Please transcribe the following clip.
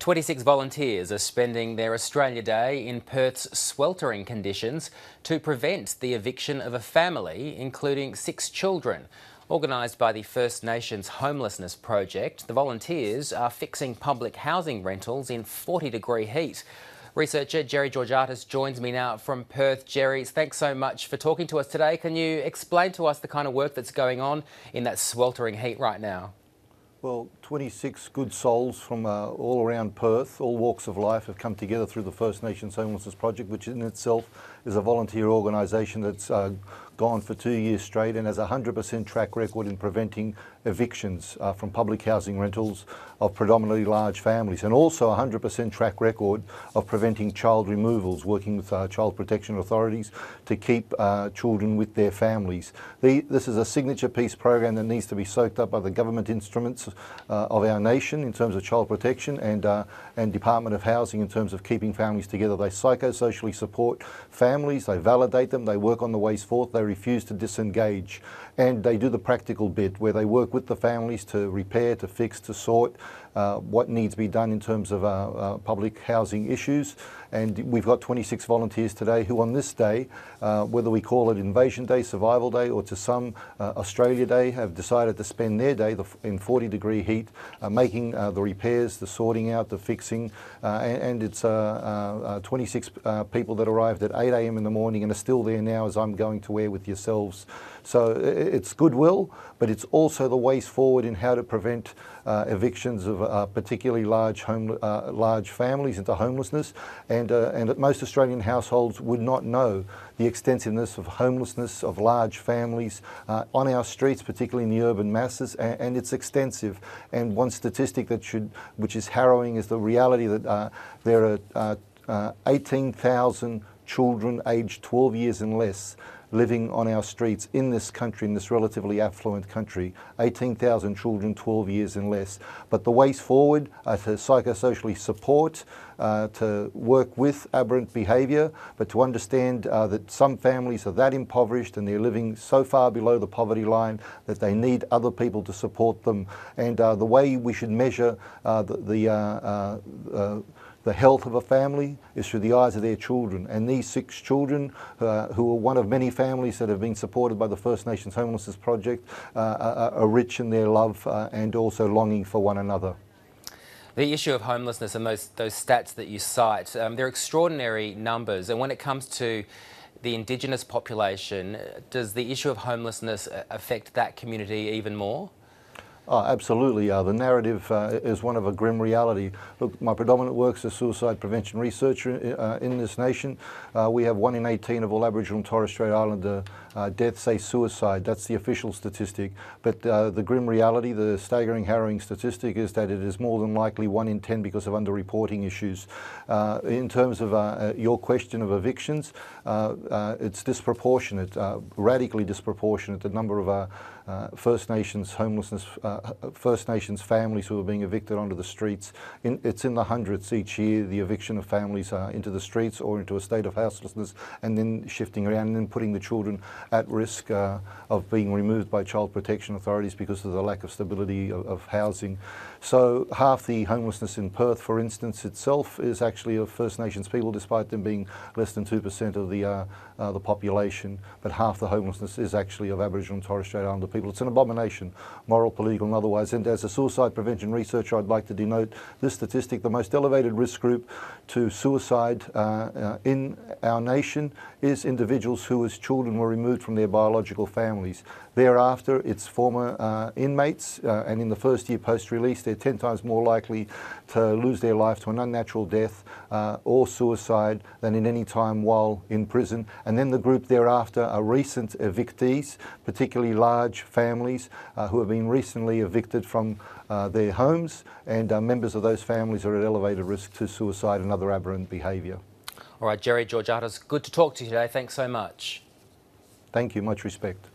26 volunteers are spending their Australia Day in Perth's sweltering conditions to prevent the eviction of a family, including 6 children. Organised by the First Nations Homelessness project, the volunteers are fixing public housing rentals in 40-degree heat. Researcher Gerry Georgatos joins me now from Perth. Gerry, thanks so much for talking to us today. Can you explain to us the kind of work that's going on in that sweltering heat right now? Well, 26 good souls from all around Perth, all walks of life, have come together through the First Nations Homelessness Project, which in itself is a volunteer organisation that's gone for 2 years straight and has a 100% track record in preventing evictions from public housing rentals of predominantly large families, and also a 100% track record of preventing child removals, working with child protection authorities to keep children with their families. This is a signature piece program that needs to be soaked up by the government instruments of our nation in terms of child protection and Department of Housing in terms of keeping families together. They psychosocially support families, they validate them, they work on the ways forth, they refuse to disengage, and they do the practical bit where they work with the families to repair, to fix, to sort what needs to be done in terms of public housing issues. And we've got 26 volunteers today who on this day, whether we call it Invasion Day, Survival Day, or to some Australia Day, have decided to spend their day in 40-degree heat making the repairs, the sorting out, the fixing, and it's 26 people that arrived at 8 a.m. in the morning and are still there now as I'm going to wear with yourselves. So it's goodwill, but it's also the ways forward in how to prevent evictions of particularly large families into homelessness, and most Australian households would not know the extensiveness of homelessness of large families on our streets, particularly in the urban masses, and it's extensive. And one statistic which is harrowing is the reality that there are 18,000 children aged 12 years and less living on our streets in this country, in this relatively affluent country. 18,000 children 12 years and less. But the ways forward are to psychosocially support, to work with aberrant behaviour, but to understand that some families are that impoverished and they're living so far below the poverty line that they need other people to support them. And the way we should measure the health of a family is through the eyes of their children. And these 6 children, who are one of many families that have been supported by the First Nations Homelessness Project, are rich in their love and also longing for one another. The issue of homelessness and those stats that you cite, they're extraordinary numbers. And when it comes to the Indigenous population, does the issue of homelessness affect that community even more? Oh, absolutely. The narrative is one of a grim reality. Look, my predominant work is a suicide prevention researcher in this nation. We have 1 in 18 of all Aboriginal and Torres Strait Islander deaths say suicide. That's the official statistic. But the grim reality, the staggering, harrowing statistic is that it is more than likely 1 in 10 because of underreporting issues. In terms of your question of evictions, it's disproportionate, radically disproportionate, the number of First Nations homelessness, First Nations families who are being evicted onto the streets. It's in the hundreds each year, the eviction of families into the streets or into a state of houselessness, and then shifting around and then putting the children at risk of being removed by child protection authorities because of the lack of stability of housing. So half the homelessness in Perth, for instance, itself is actually of First Nations people, despite them being less than 2% of the population. But half the homelessness is actually of Aboriginal and Torres Strait Islander people. It's an abomination, moral, political and otherwise. And as a suicide prevention researcher, I'd like to denote this statistic. The most elevated risk group to suicide in our nation is individuals who as children were removed from their biological families. Thereafter, it's former inmates, and in the first year post-release, they're 10 times more likely to lose their life to an unnatural death or suicide than in any time while in prison. And then the group thereafter are recent evictees, particularly large families who have been recently evicted from their homes, and members of those families are at elevated risk to suicide and other aberrant behaviour. All right, Gerry Georgatos, good to talk to you today. Thanks so much. Thank you, much respect.